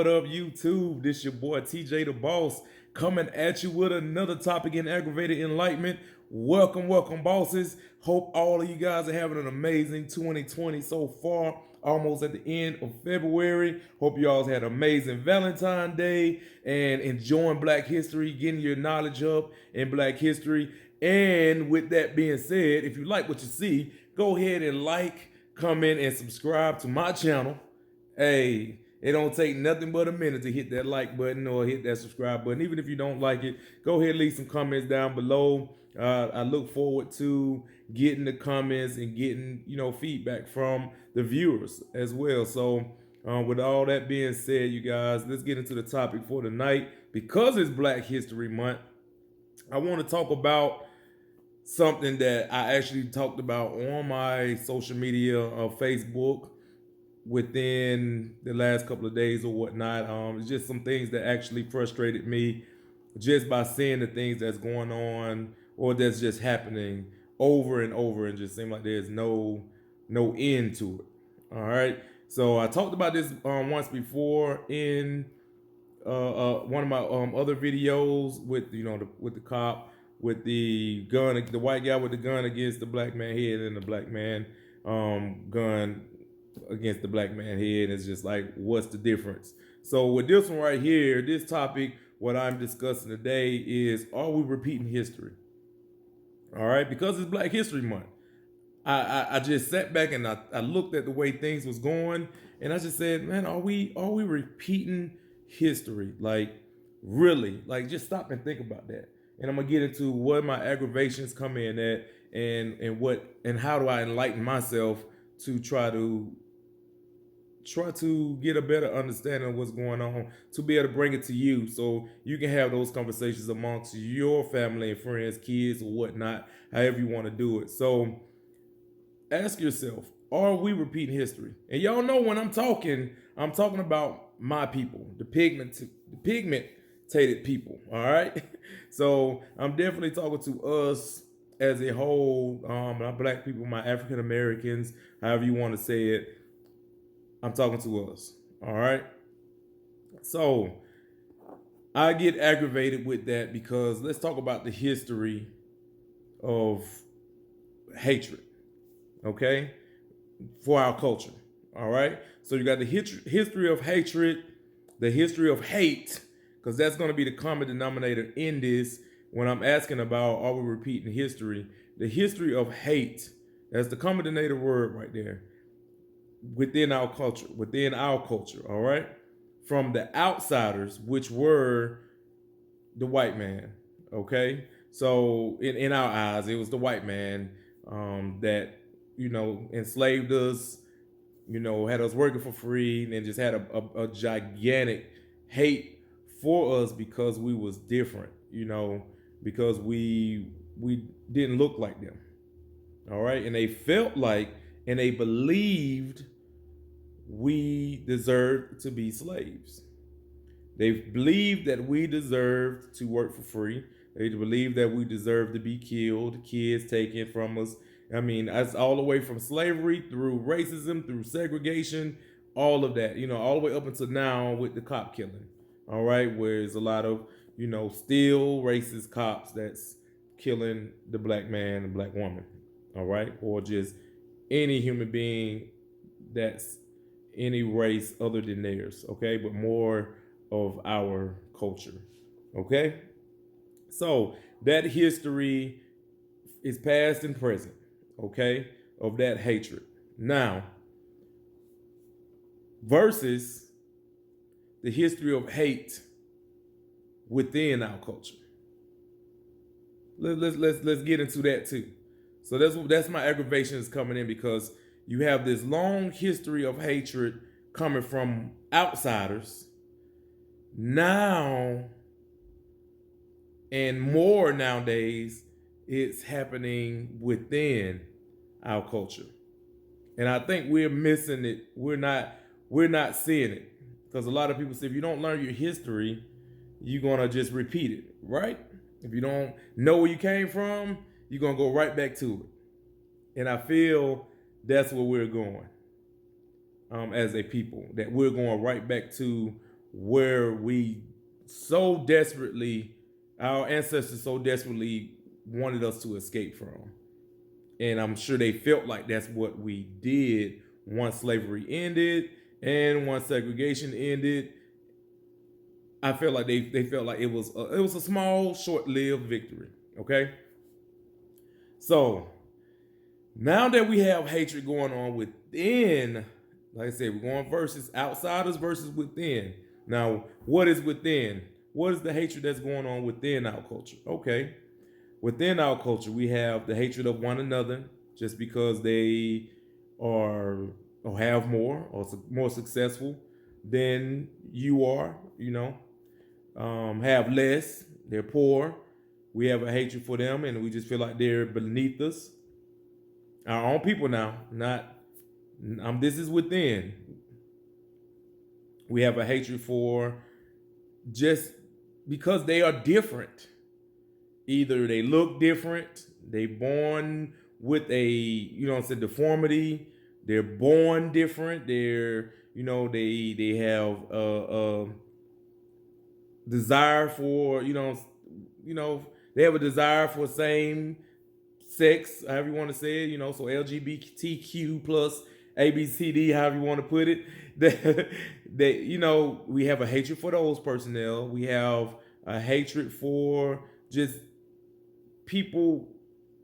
what up, YouTube? This your boy TJ the Boss coming at you with another topic in Aggravated Enlightenment. Welcome, bosses. Hope all of you guys are having an amazing 2020 so far. Almost at the end of February. Hope you all had an amazing Valentine's Day and enjoying Black history, getting your knowledge up in Black history. And with that being said, if you like what you see, go ahead and like, comment, and subscribe to my channel. Hey, it don't take nothing but a minute to hit that like button or hit that subscribe button. Even if you don't like it, go ahead and leave some comments down below. I look forward to getting the comments and getting, feedback from the viewers as well. So with all that being said, you guys, let's get into the topic for tonight. Because it's Black History Month, I want to talk about something that I actually talked about on my social media, Facebook, within the last couple of days or whatnot. It's just some things that actually frustrated me just by seeing the things that's going on or that's just happening over and over, and just seem like there's no end to it. All right. So I talked about this once before in one of my other videos with with the cop with the gun, the white guy with the gun against the black man head, and the black man gun against the black man head. It's just like, what's the difference? So with this one right here, this topic, what I'm discussing today is, are we repeating history? All right, because it's Black History Month. I just sat back and I looked at the way things was going, and I just said, man, are we repeating history? Like, really? Like, just stop and think about that. And I'm gonna get into what my aggravations come in at, and how do I enlighten myself to try to get a better understanding of what's going on, to be able to bring it to you so you can have those conversations amongst your family and friends, kids, or whatnot, however you want to do it. So ask yourself, are we repeating history? And y'all know when I'm talking about my people, the pigmented people, all right? So I'm definitely talking to us as a whole, my Black people, my African Americans, however you want to say it. I'm talking to us, all right? So I get aggravated with that because let's talk about the history of hatred, okay, for our culture, all right? So you got the history of hatred, the history of hate, because that's going to be the common denominator in this when I'm asking about, are we repeating history? The history of hate, that's the common denominator word right there. Within our culture, all right? From the outsiders, which were the white man, okay? So in our eyes, it was the white man that, enslaved us, had us working for free, and just had a gigantic hate for us because we was different, because we didn't look like them, all right? And they felt like, and they believed we deserved to be slaves. They believed that we deserved to work for free. They believed that we deserved to be killed, kids taken from us. I mean, that's all the way from slavery through racism, through segregation, all of that, all the way up until now with the cop killing. All right, where there's a lot of, still racist cops that's killing the black man and black woman. All right, or just any human being that's any race other than theirs, okay, but more of our culture, okay? So that history is past and present, okay, of that hatred. Now, versus the history of hate within our culture. Let's get into that too. So that's my aggravations coming in, because you have this long history of hatred coming from outsiders. Now, and more nowadays, it's happening within our culture. And I think we're missing it. We're not seeing it. Because a lot of people say, if you don't learn your history, you're gonna just repeat it, right? If you don't know where you came from, you're gonna go right back to it. And I feel that's where we're going as a people, that we're going right back to where we so desperately, our ancestors so desperately wanted us to escape from. And I'm sure they felt like that's what we did once slavery ended and once segregation ended. I felt like they felt like it was a small, short-lived victory. Okay, so now that we have hatred going on within, like I said, we're going versus outsiders versus within. Now, what is within? What is the hatred that's going on within our culture? Okay, within our culture, we have the hatred of one another just because they are or have more or more successful than you are. Have less. They're poor. We have a hatred for them, and we just feel like they're beneath us. Our own people now, not. This is within. We have a hatred for just because they are different. Either they look different, they born with a deformity. They're born different. They have a desire for they have a desire for same sex, however you want to say it. So LGBTQ plus ABCD, however you want to put it. We have a hatred for those personnel. We have a hatred for just people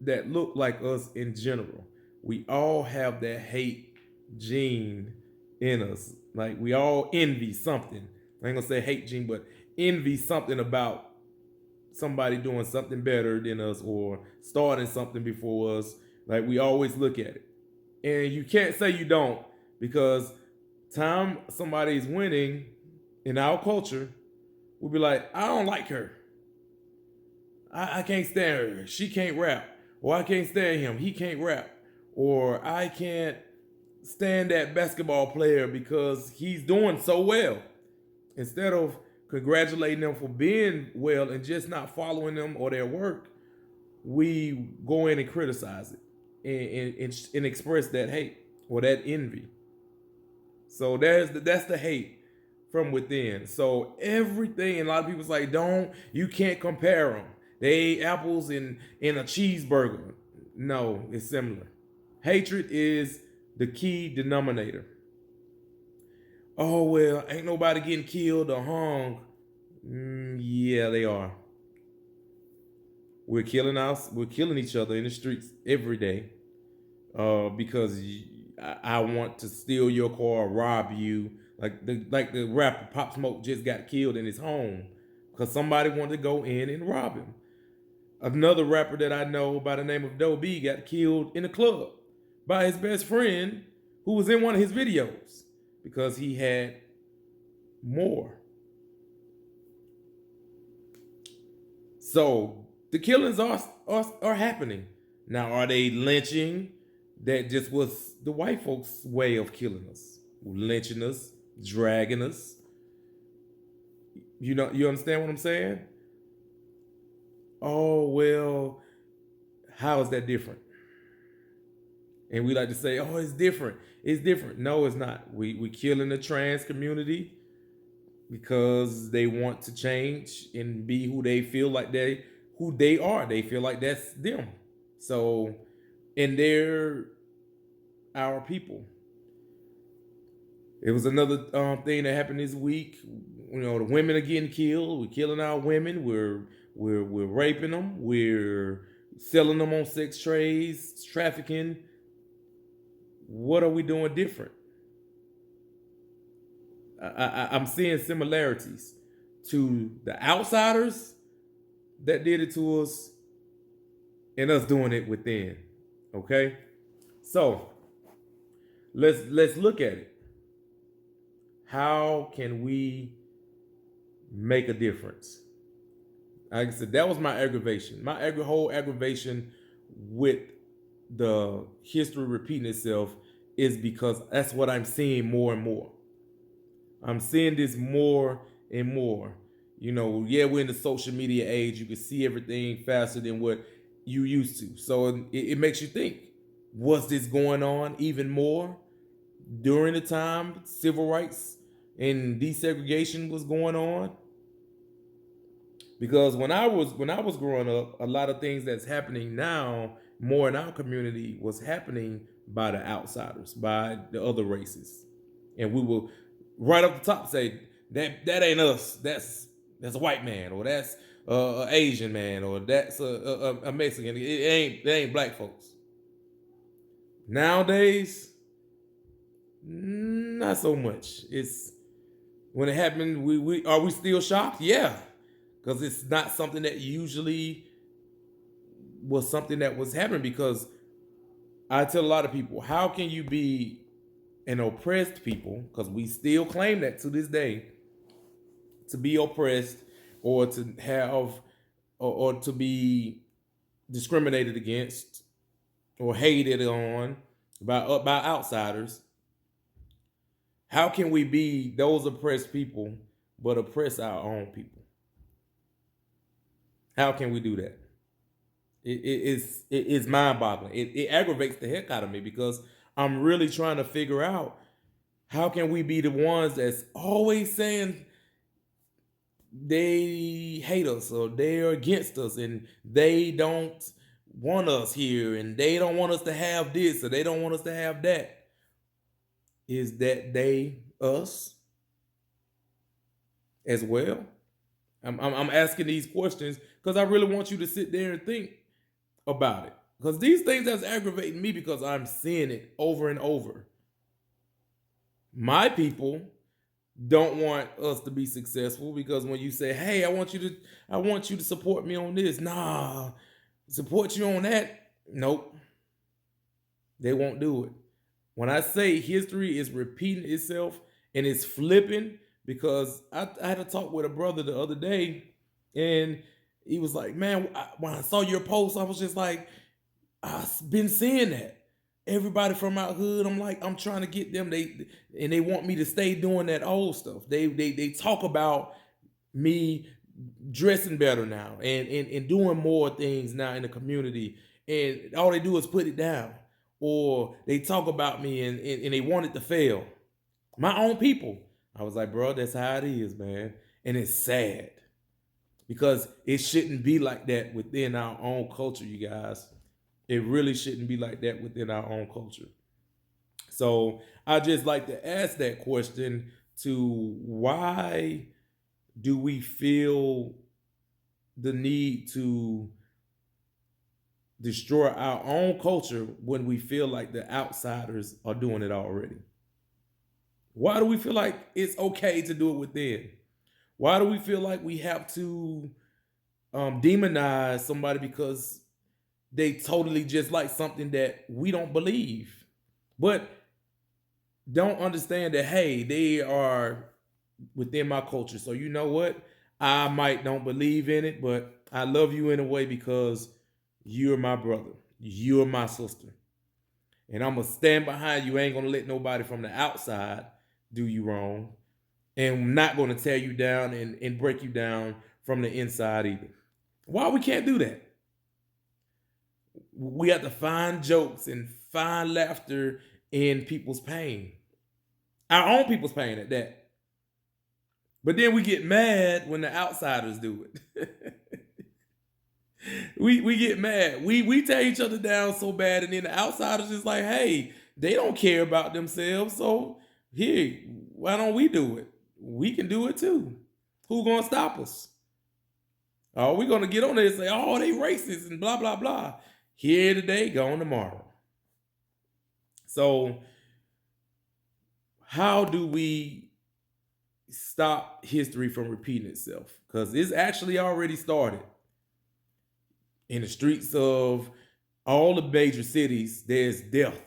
that look like us in general. We all have that hate gene in us. Like we all envy something. I ain't gonna say hate gene, but envy something about somebody doing something better than us or starting something before us. Like we always look at it. And you can't say you don't, because time somebody's winning in our culture, we'll be like, I don't like her. I can't stand her. She can't rap. Or I can't stand him. He can't rap. Or I can't stand that basketball player because he's doing so well. Instead of congratulating them for being well and just not following them or their work, we go in and criticize it and express that hate or that envy. So that's the hate from within. So everything, and a lot of people's like, you can't compare them. They ate apples in a cheeseburger. No, it's similar. Hatred is the key denominator. Oh, well, ain't nobody getting killed or hung. Yeah, they are. We're killing each other in the streets every day because I want to steal your car, rob you. Like the rapper Pop Smoke just got killed in his home because somebody wanted to go in and rob him. Another rapper that I know by the name of Doe B got killed in a club by his best friend who was in one of his videos because he had more. So the killings are happening. Now, are they lynching? That just was the white folks' way of killing us. Lynching us, dragging us. You understand what I'm saying? Oh, well, how is that different? And we like to say, oh, it's different. It's different. No, it's not. We killing the trans community because they want to change and be who they feel like who they are. They feel like that's them. So, and they're our people. It was another thing that happened this week. The women are getting killed. We're killing our women. We're raping them. We're selling them on sex trades, trafficking. What are we doing different? I'm seeing similarities to the outsiders that did it to us and us doing it within. Okay? So let's look at it. How can we make a difference? Like I said, that was my aggravation. My whole aggravation with the history repeating itself is because that's what I'm seeing more and more. I'm seeing this more and more. We're in the social media age. You can see everything faster than what you used to. So it makes you think, was this going on even more during the time civil rights and desegregation was going on. Because when I was growing up, a lot of things that's happening now more in our community was happening by the outsiders, by the other races, and we will right off the top say that ain't us. That's a white man, or that's an Asian man, or that's a Mexican. It ain't black folks. Nowadays, not so much. It's when it happened. We are we still shocked? Yeah, because it's not something that usually was something that was happening. Because I tell a lot of people, how can you be an oppressed people? Because we still claim that to this day, to be oppressed or to have or to be discriminated against or hated on by outsiders. How can we be those oppressed people but oppress our own people? How can we do that? It's mind boggling. It aggravates the heck out of me because I'm really trying to figure out how can we be the ones that's always saying they hate us or they're against us and they don't want us here and they don't want us to have this or they don't want us to have that. Is that they us as well? I'm asking these questions because I really want you to sit there and think about it. Because these things that's aggravating me because I'm seeing it over and over. My people don't want us to be successful because when you say, "Hey, I want you to support me on this," nah, support you on that, nope, they won't do it. When I say history is repeating itself and it's flipping, because I had a talk with a brother the other day, and he was like, "Man, when I saw your post, I was just like, I've been seeing that. Everybody from our hood, I'm like, I'm trying to get them. They want me to stay doing that old stuff. They talk about me dressing better now and doing more things now in the community, and all they do is put it down, or they talk about me and they want it to fail. My own people." I was like, "Bro, that's how it is, man," and it's sad because it shouldn't be like that within our own culture, you guys. It really shouldn't be like that within our own culture. So I just like to ask that question to why do we feel the need to destroy our own culture when we feel like the outsiders are doing it already? Why do we feel like it's okay to do it within? Why do we feel like we have to demonize somebody because they totally just like something that we don't believe, but don't understand that, hey, they are within my culture. So you know what? I might don't believe in it, but I love you in a way because you're my brother. You're my sister. And I'm going to stand behind you. I ain't going to let nobody from the outside do you wrong. And I'm not going to tear you down and break you down from the inside either. Why we can't do that? We have to find jokes and find laughter in people's pain. Our own people's pain at that. But then we get mad when the outsiders do it. we get mad. We tear each other down so bad, and then the outsiders is like, hey, they don't care about themselves. So here, why don't we do it? We can do it too. Who gonna stop us? Oh, we're gonna get on there and say, oh, they racist and blah, blah, blah. Here today, gone tomorrow. So how do we stop history from repeating itself? Because it's actually already started. In the streets of all the major cities, there's death.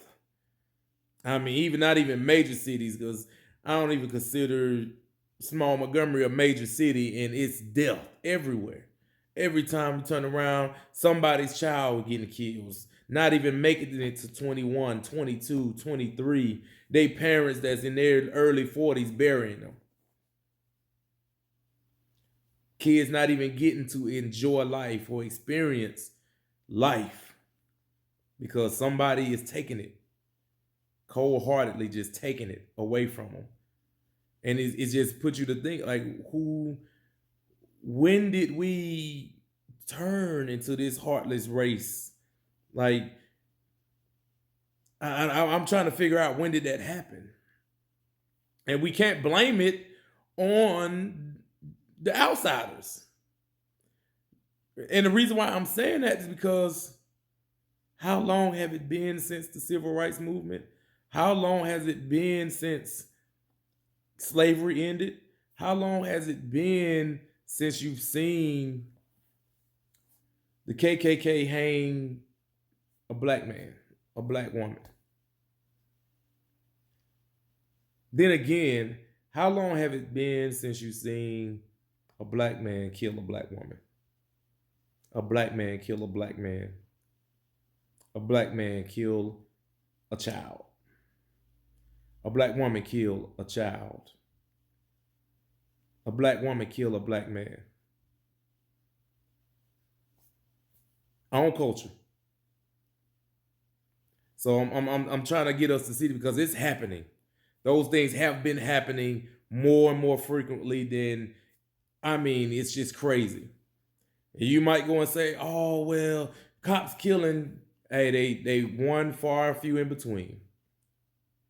I mean, even not even major cities, because I don't even consider small Montgomery a major city, and it's death everywhere. Every time you turn around, somebody's child getting killed. Not even making it into 21, 22, 23. They parents that's in their early 40s burying them. Kids not even getting to enjoy life or experience life because somebody is taking it cold-heartedly, just taking it away from them. And it just puts you to think like, when did we turn into this heartless race? Like, I'm trying to figure out, when did that happen? And we can't blame it on the outsiders. And the reason why I'm saying that is because, how long have it been since the civil rights movement? How long has it been since slavery ended? How long has it been since you've seen the KKK hang a black man, a black woman? Then again, how long have it been since you've seen a black man kill a black woman? A black man kill a black man? A black man kill a child? A black woman kill a child? A black woman kill a black man? Our own culture. So I'm trying to get us to see it, because it's happening. Those things have been happening more and more frequently than, I mean, it's just crazy. You might go and say, oh, well, cops killing, hey, they one far few in between.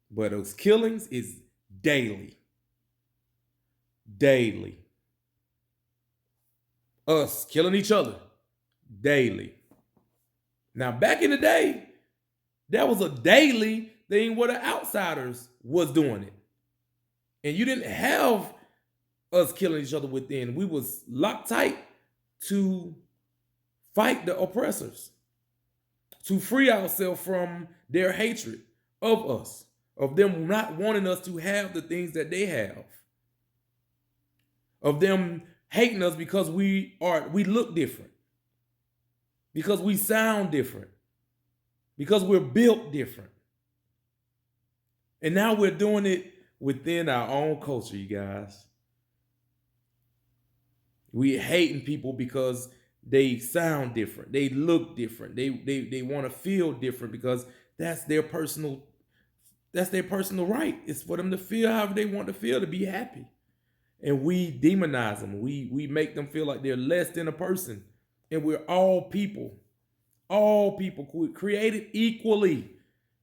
But those killings is daily. Daily. Us killing each other daily. Now, back in the day, that was a daily thing where the outsiders was doing it. And you didn't have us killing each other within. We was locked tight to fight the oppressors, to free ourselves from their hatred of us, of them not wanting us to have the things that they have, of them hating us because we look different, because we sound different, because we're built different. And now we're doing it within our own culture, you guys. We're hating people because they sound different, they look different, they want to feel different, because that's their personal right. It's for them to feel however they want to feel, to be happy. And we demonize them. We make them feel like they're less than a person. And we're all people created equally.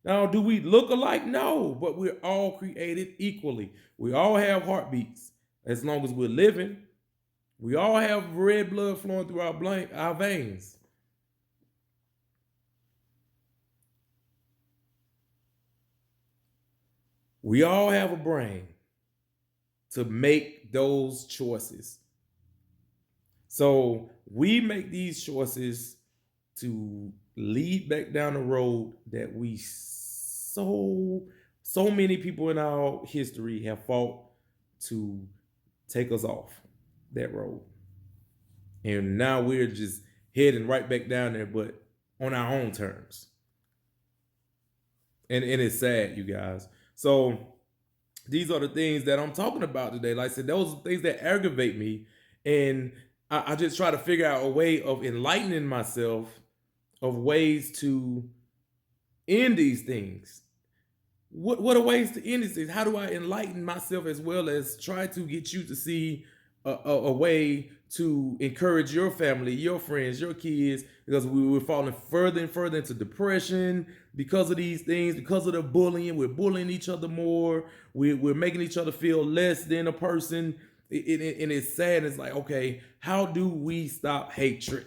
Now, do we look alike? No, but we're all created equally. We all have heartbeats as long as we're living. We all have red blood flowing through our veins. We all have a brain to make those choices. So we make these choices to lead back down the road that we so many people in our history have fought to take us off that road. And now we're just heading right back down there, but on our own terms. And it's sad, you guys. So these are the things that I'm talking about today. Like I said, those are things that aggravate me. And I just try to figure out a way of enlightening myself, of ways to end these things. What are ways to end these things? How do I enlighten myself, as well as try to get you to see a way to encourage your family, your friends, your kids, because we were falling further and further into depression because of these things, because of the bullying. We're bullying each other more. We're making each other feel less than a person. And it's sad. It's like, okay, how do we stop hatred?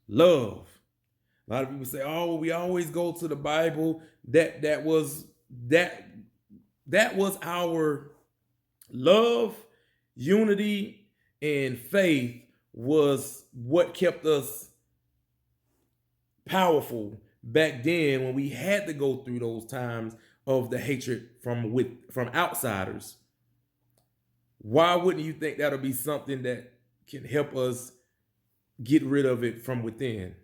Love. A lot of people say, oh, we always go to the Bible. That was our love, unity, and faith was what kept us powerful back then, when we had to go through those times of the hatred from outsiders. Why wouldn't you think that'll be something that can help us get rid of it from within?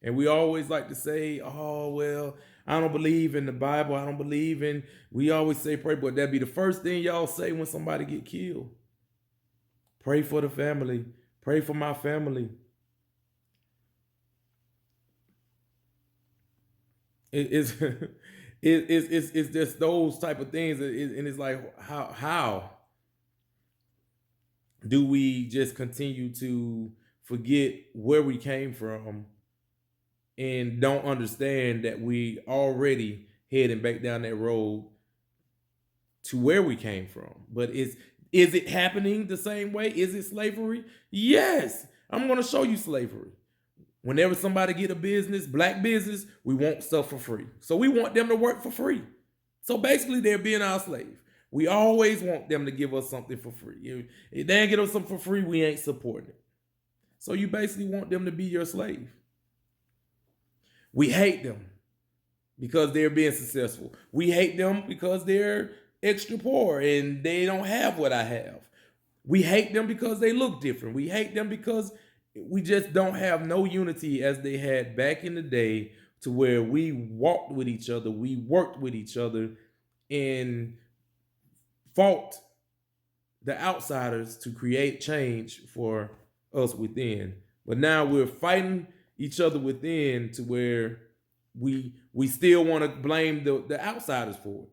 And we always like to say, oh, well, I don't believe in the Bible. I don't believe in, we always say pray, but that'd be the first thing y'all say when somebody get killed. Pray for the family. Pray for my family. It's It's just those type of things, and it's like how do we just continue to forget where we came from and don't understand that we already heading back down that road to where we came from? But is it happening the same way? Is it slavery? Yes. I'm going to show you slavery. Whenever somebody get a business, black business, we want stuff for free. So we want them to work for free. So basically, they're being our slave. We always want them to give us something for free. If they ain't get us something for free, we ain't supporting it. So you basically want them to be your slave. We hate them because they're being successful. We hate them because they're extra poor and they don't have what I have. We hate them because they look different. We hate them because we just don't have no unity as they had back in the day, to where we walked with each other, we worked with each other, and fought the outsiders to create change for us within. But now we're fighting each other within, to where we still want to blame the outsiders for it.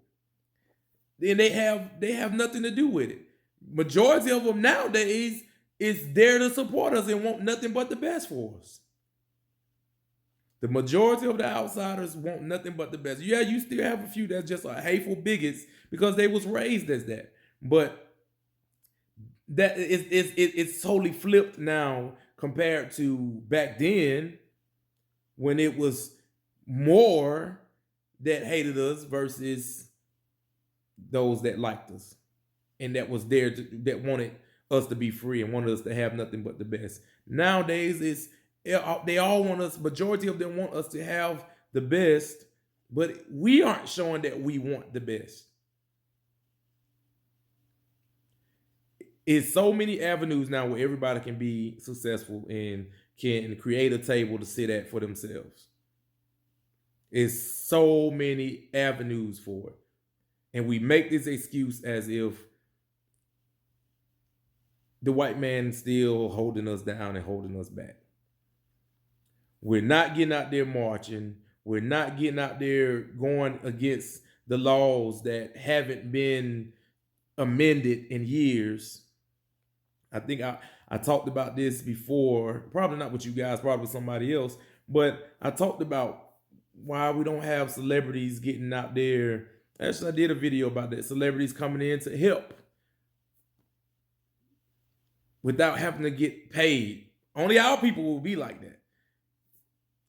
Then they have nothing to do with it. Majority of them nowadays is there to support us and want nothing but the best for us. The majority of the outsiders want nothing but the best. Yeah, you still have a few that's just are hateful bigots because they was raised as that. But that it's totally flipped now compared to back then, when it was more that hated us versus those that liked us and that was there that wanted us to be free and wanted us to have nothing but the best. Nowadays, they all want us. Majority of them want us to have the best, but we aren't showing that we want the best. It's so many avenues now where everybody can be successful and can create a table to sit at for themselves. It's so many avenues for it. And we make this excuse as if the white man still holding us down and holding us back. We're not getting out there marching. We're not getting out there going against the laws that haven't been amended in years. I think I talked about this before, probably not with you guys, probably with somebody else, but I talked about why we don't have celebrities getting out there. Actually, I did a video about that. Celebrities coming in to help without having to get paid. Only our people will be like that.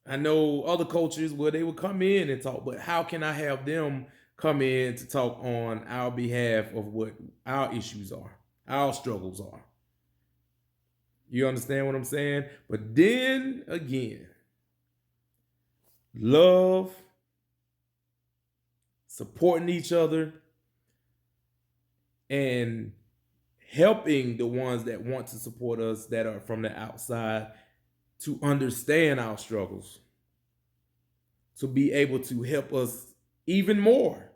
I know other cultures where they will come in and talk, but how can I have them come in to talk on our behalf of what our issues are, our struggles are? You understand what I'm saying? But then again, love, supporting each other, and helping the ones that want to support us that are from the outside to understand our struggles, to be able to help us even more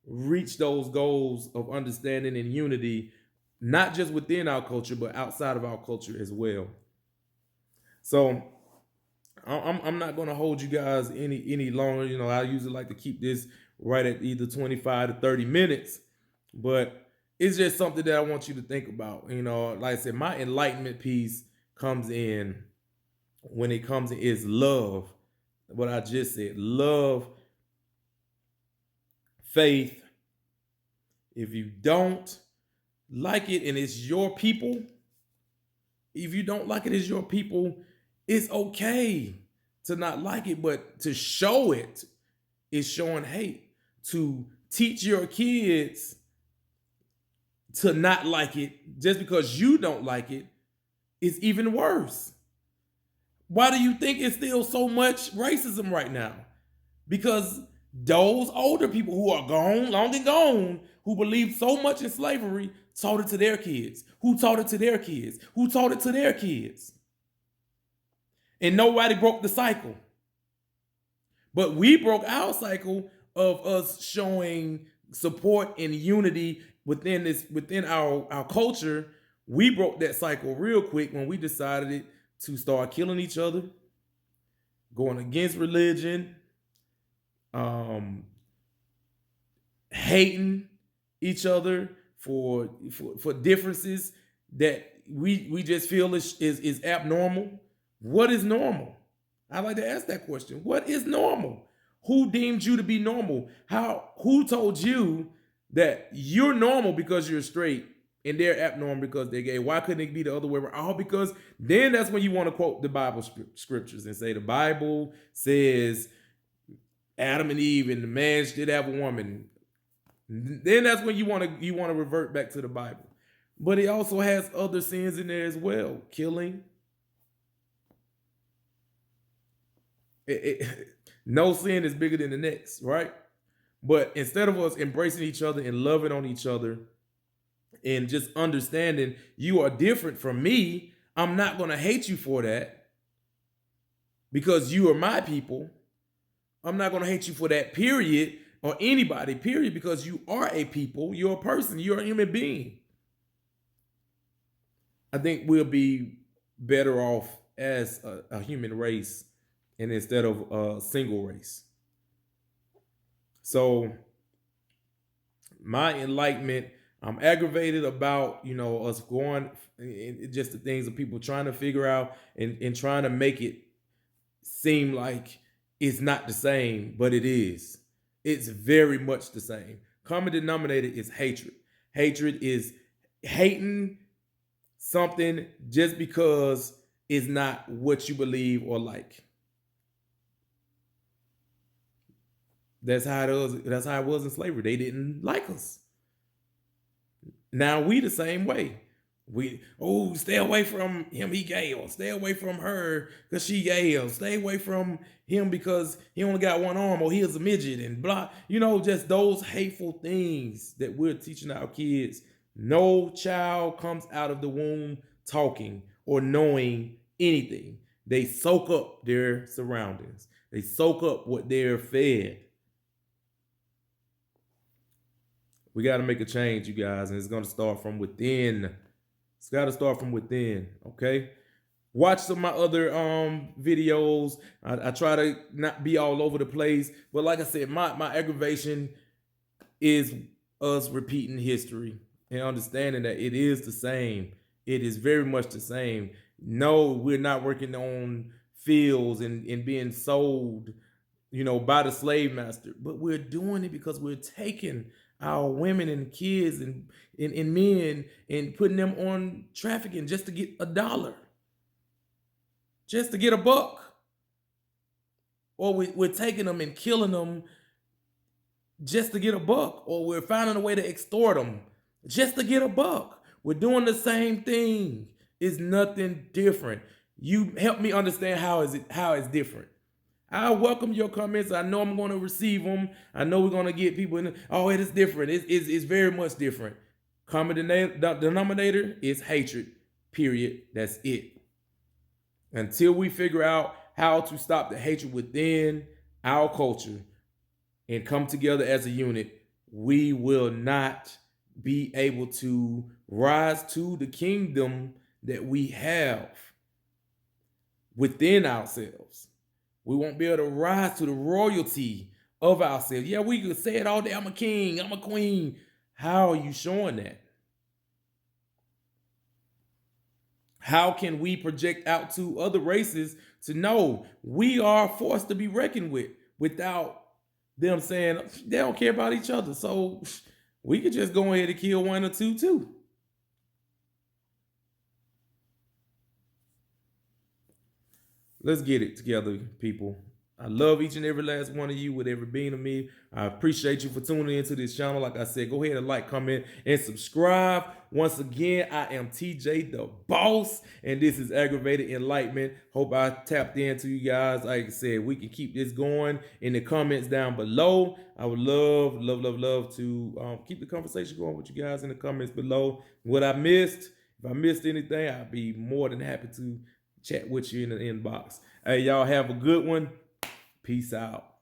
reach those goals of understanding and unity, not just within our culture, but outside of our culture as well. So I'm not going to hold you guys any longer. You know, I usually like to keep this right at either 25 to 30 minutes, but it's just something that I want you to think about. You know, like I said, my enlightenment piece comes in when it comes in is love. What I just said, love, faith. If you don't like it and it's your people, if you don't like it as your people, it's okay to not like it, but to show it is showing hate. To teach your kids to not like it just because you don't like it is even worse. Why do you think it's still so much racism right now? Because those older people who are gone, long and gone, who believe so much in slavery, taught it to their kids, who taught it to their kids, who taught it to their kids. And nobody broke the cycle. But we broke our cycle of us showing support and unity within our culture. We broke that cycle real quick when we decided to start killing each other, going against religion, hating each other for differences that we just feel is abnormal. What is normal? I like to ask that question. What is normal? Who deemed you to be normal? Who told you that you're normal because you're straight and they're abnormal because they're gay? Why couldn't it be the other way around? Oh, because then that's when you want to quote the Bible scriptures and say the Bible says Adam and Eve and the man should have a woman. Then that's when you want to revert back to the Bible. But it also has other sins in there as well. Killing. No sin is bigger than the next, right? But instead of us embracing each other and loving on each other and just understanding you are different from me, I'm not going to hate you for that because you are my people. I'm not going to hate you for that, period, or anybody, period, because you are a people. You're a person. You're a human being. I think we'll be better off as a human race and instead of a single race. So my enlightenment, I'm aggravated about, us going, just the things that people trying to figure out and trying to make it seem like it's not the same, but it is. It's very much the same. Common denominator is hatred. Hatred is hating something just because it's not what you believe or like. That's how it was in slavery. They didn't like us. Now we the same way. Stay away from him, he gay, or stay away from her because she gay, or stay away from him because he only got one arm, or he is a midget, and blah. Just those hateful things that we're teaching our kids. No child comes out of the womb talking or knowing anything. They soak up their surroundings. They soak up what they're fed. We got to make a change, you guys, and it's going to start from within. It's got to start from within, okay? Watch some of my other videos. I try to not be all over the place, but like I said, my aggravation is us repeating history and understanding that it is the same. It is very much the same. No, we're not working on fields and being sold, by the slave master, but we're doing it because we're taking our women and kids and men and putting them on trafficking just to get $1, just to get $1. Or we're taking them and killing them just to get $1, or we're finding a way to extort them just to get $1. We're doing the same thing. It's nothing different. You help me understand how it's different. I welcome your comments. I know I'm going to receive them. I know we're going to get people in. It is different. It's very much different. Common denominator is hatred, period. That's it. Until we figure out how to stop the hatred within our culture and come together as a unit, we will not be able to rise to the kingdom that we have within ourselves. We won't be able to rise to the royalty of ourselves. Yeah, we could say it all day. I'm a king. I'm a queen. How are you showing that? How can we project out to other races to know we are a force to be reckoned with without them saying they don't care about each other? So we could just go ahead and kill one or two too. Let's get it together, people. I love each and every last one of you with every being of me. I appreciate you for tuning into this channel. Like I said, go ahead and like, comment, and subscribe. Once again, I am TJ the Boss, and this is Aggravated Enlightenment. Hope I tapped into you guys. Like I said, we can keep this going in the comments down below. I would love to keep the conversation going with you guys in the comments below. What I missed, if I missed anything, I'd be more than happy to chat with you in the inbox. Hey, y'all have a good one. Peace out.